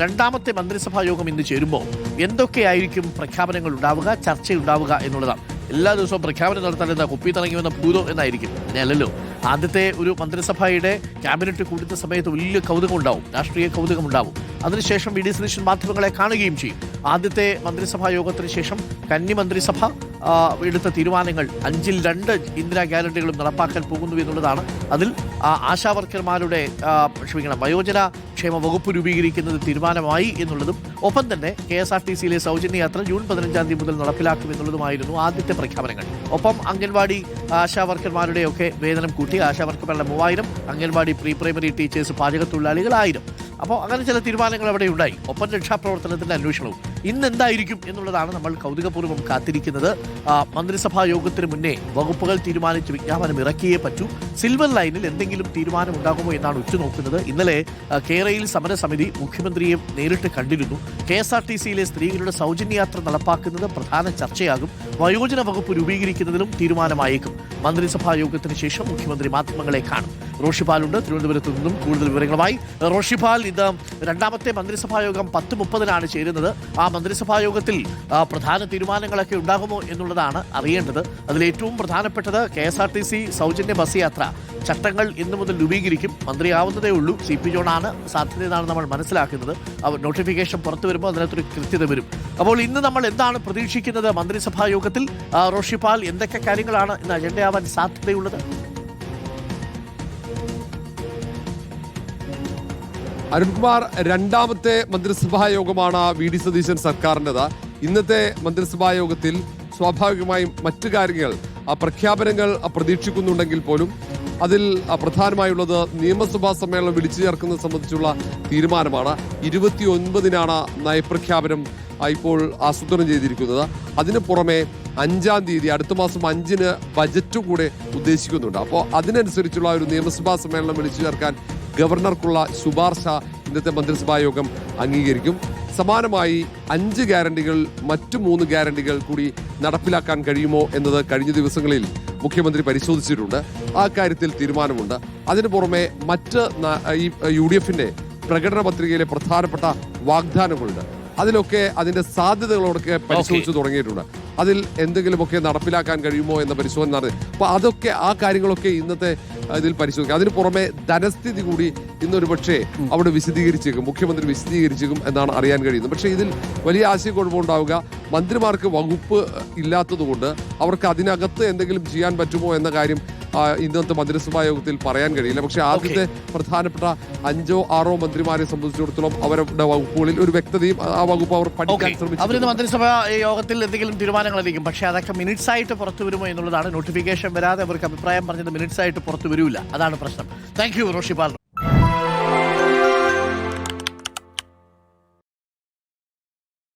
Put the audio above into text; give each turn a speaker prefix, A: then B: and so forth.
A: രണ്ടാമത്തെ മന്ത്രിസഭാ യോഗം ഇന്ന് ചേരുമ്പോൾ എന്തൊക്കെയായിരിക്കും പ്രഖ്യാപനങ്ങൾ ഉണ്ടാവുക, ചർച്ചയുണ്ടാവുക എന്നുള്ളതാണ്. എല്ലാ ദിവസവും പ്രഖ്യാപനം നടത്താൻ എന്താ കുപ്പി തിളങ്ങി വന്ന ഭൂതം എന്നായിരിക്കും. അങ്ങനെയല്ലല്ലോ. ആദ്യത്തെ ഒരു മന്ത്രിസഭയുടെ ക്യാബിനറ്റ് കൂടുന്ന സമയത്ത് വലിയ കൗതുകം ഉണ്ടാവും, രാഷ്ട്രീയ കൗതുകം ഉണ്ടാവും. അതിനുശേഷം വി ഡി സതീശൻ മാധ്യമങ്ങളെ കാണുകയും ചെയ്യും. ആദ്യത്തെ മന്ത്രിസഭാ യോഗത്തിന് ശേഷം കന്നി മന്ത്രിസഭ എടുത്ത തീരുമാനങ്ങൾ 5-ൽ 2 ഇന്ദിരാ ഗ്യാരണ്ടികളും നടപ്പാക്കാൻ പോകുന്നു എന്നുള്ളതാണ്. അതിൽ ആശാവർക്കർമാരുടെ വയോജന ക്ഷേമ വകുപ്പ് രൂപീകരിക്കുന്നത് തീരുമാനമായി എന്നുള്ളതും ഒപ്പം തന്നെ KSRTCയിലെ സൗജന്യ യാത്ര ജൂൺ 15-ാം തീയതി മുതൽ നടപ്പിലാക്കുമെന്നുള്ളതുമായിരുന്നു ആദ്യത്തെ പ്രഖ്യാപനങ്ങൾ. ഒപ്പം അംഗൻവാടി ആശാവർക്കർമാരുടെയൊക്കെ വേതനം കൂട്ടി. ആശാവർക്കർമാരുടെ 3000, അംഗൻവാടി പ്രീ പ്രൈമറി ടീച്ചേഴ്സ് പാചകത്തൊഴിലാളികൾ 1000. അപ്പോൾ അങ്ങനെ ചില തീരുമാനങ്ങൾ അവിടെ ഉണ്ടായി. ഒപ്പം രക്ഷാപ്രവർത്തനത്തിന്റെ അന്വേഷണവും. ഇന്ന് എന്തായിരിക്കും എന്നുള്ളതാണ് നമ്മൾ കൗതുകപൂർവ്വം കാത്തിരിക്കുന്നത്. മന്ത്രിസഭാ യോഗത്തിന് മുന്നേ വകുപ്പുകൾ തീരുമാനിച്ച് വിജ്ഞാപനം ഇറക്കിയേ പറ്റൂ. സിൽവർ ലൈനിൽ എന്തെങ്കിലും തീരുമാനം ഉണ്ടാകുമോ എന്നാണ് ഉറ്റുനോക്കുന്നത്. ഇന്നലെ കേരളയിൽ സമരസമിതി മുഖ്യമന്ത്രിയെ നേരിട്ട് കണ്ടിരുന്നു. KSRTCയിലെ സ്ത്രീകളുടെ സൗജന്യ യാത്ര നടപ്പാക്കുന്നത് പ്രധാന ചർച്ചയാകും. വയോജന വകുപ്പ് രൂപീകരിക്കുന്നതിലും തീരുമാനമായേക്കും. മന്ത്രിസഭാ യോഗത്തിന് ശേഷം മുഖ്യമന്ത്രി മാധ്യമങ്ങളെ കാണും. റോഷിപാലുണ്ട് തിരുവനന്തപുരത്ത് നിന്നും കൂടുതൽ വിവരങ്ങളുമായി. റോഷിപാൽ, ഇത് രണ്ടാമത്തെ മന്ത്രിസഭാ യോഗം 10:30-നാണ് ചേരുന്നത്. ആ മന്ത്രിസഭാ യോഗത്തിൽ പ്രധാന തീരുമാനങ്ങളൊക്കെ ഉണ്ടാകുമോ എന്നുള്ളതാണ് അറിയേണ്ടത്. അതിലേറ്റവും പ്രധാനപ്പെട്ടത് KSRTC സൗജന്യ ബസ് യാത്ര ചട്ടങ്ങൾ ഇന്നു മുതൽ രൂപീകരിക്കും. മന്ത്രിയാവുന്നതേ ഉള്ളൂ. CP ജോണാണ് സാധ്യതയെന്നാണ് നമ്മൾ മനസ്സിലാക്കുന്നത്. നോട്ടിഫിക്കേഷൻ പുറത്തു വരുമ്പോൾ അതിനകത്തൊരു കൃത്യത വരും. അപ്പോൾ ഇന്ന് നമ്മൾ എന്താണ് പ്രതീക്ഷിക്കുന്നത് മന്ത്രിസഭാ യോഗത്തിൽ? റോഷിപാൽ, എന്തൊക്കെ കാര്യങ്ങളാണ് ഇന്ന് അജണ്ടയാവാൻ സാധ്യതയുള്ളത്?
B: അരുൺകുമാർ, രണ്ടാമത്തെ മന്ത്രിസഭാ യോഗമാണ് VD സതീശൻ സർക്കാരിൻ്റെത്. ഇന്നത്തെ മന്ത്രിസഭാ യോഗത്തിൽ സ്വാഭാവികമായും മറ്റു കാര്യങ്ങൾ പ്രഖ്യാപനങ്ങൾ പ്രതീക്ഷിക്കുന്നുണ്ടെങ്കിൽ പോലും അതിൽ പ്രധാനമായുള്ളത് നിയമസഭാ സമ്മേളനം വിളിച്ചു ചേർക്കുന്നത് സംബന്ധിച്ചുള്ള തീരുമാനമാണ്. 29-നാണ് നയപ്രഖ്യാപനം ഇപ്പോൾ ആസൂത്രണം ചെയ്തിരിക്കുന്നത്. അതിന് പുറമെ 5-ാം തീയതി, അടുത്ത മാസം 5-ന് ബജറ്റും കൂടെ ഉദ്ദേശിക്കുന്നുണ്ട്. അപ്പോൾ അതിനനുസരിച്ചുള്ള ഒരു നിയമസഭാ സമ്മേളനം വിളിച്ചു ചേർക്കാൻ ഗവർണർക്കുള്ള ശുപാർശ ഇന്നത്തെ മന്ത്രിസഭാ യോഗം അംഗീകരിക്കും. സമാനമായി 5 ഗ്യാരണ്ടികൾ, മറ്റു 3 ഗ്യാരണ്ടികൾ കൂടി നടപ്പിലാക്കാൻ കഴിയുമോ എന്നത് കഴിഞ്ഞ ദിവസങ്ങളിൽ മുഖ്യമന്ത്രി പരിശോധിച്ചിട്ടുണ്ട്. ആ കാര്യത്തിൽ തീരുമാനമുണ്ട്. അതിനു പുറമെ മറ്റ് ഈ UDFന്റെ പ്രകടന പത്രികയിലെ പ്രധാനപ്പെട്ട വാഗ്ദാനങ്ങളുണ്ട്. അതിലൊക്കെ അതിന്റെ സാധ്യതകളോടൊക്കെ പരിശോധിച്ചു തുടങ്ങിയിട്ടുണ്ട്. അതിൽ എന്തെങ്കിലുമൊക്കെ നടപ്പിലാക്കാൻ കഴിയുമോ എന്ന പരിശോധന നടത്തി. അപ്പോൾ അതൊക്കെ, ആ കാര്യങ്ങളൊക്കെ ഇന്നത്തെ ഇതിൽ പരിശോധിക്കും. അതിന് പുറമെ ധനസ്ഥിതി കൂടി ഇന്നൊരു പക്ഷേ അവിടെ വിശദീകരിച്ചേക്കും, മുഖ്യമന്ത്രി വിശദീകരിച്ചേക്കും എന്നാണ് അറിയാൻ കഴിയുന്നത്. പക്ഷേ ഇതിൽ വലിയ ആശയക്കുഴപ്പമുണ്ടാവുക മന്ത്രിമാർക്ക് വകുപ്പ് ഇല്ലാത്തതുകൊണ്ട് അവർക്ക് അതിനകത്ത് എന്തെങ്കിലും ചെയ്യാൻ പറ്റുമോ എന്ന കാര്യം ഇന്നത്തെ മന്ത്രിസഭാ യോഗത്തിൽ പറയാൻ കഴിയില്ല. പക്ഷേ ആദ്യത്തെ പ്രധാനപ്പെട്ട 5-6 മന്ത്രിമാരെ സംബന്ധിച്ചിടത്തോളം അവരുടെ വകുപ്പുകളിൽ ഒരു വ്യക്തതയും ആ വകുപ്പ് അവർ പഠിക്കാൻ ശ്രമിച്ചു.
A: അവരിന്ന് മന്ത്രിസഭാ യോഗത്തിൽ എന്തെങ്കിലും തീരുമാനങ്ങളായിരിക്കും. പക്ഷേ അതൊക്കെ മിനിറ്റ്സ് ആയിട്ട് പുറത്തു വരുമോ എന്നുള്ളതാണ്. നോട്ടിഫിക്കേഷൻ വരാതെ അവർക്ക് അഭിപ്രായം പറഞ്ഞത് മിനിറ്റ്സ് ആയിട്ട് പുറത്തു വരില്ല. അതാണ് പ്രശ്നം. Thank you Roshipal.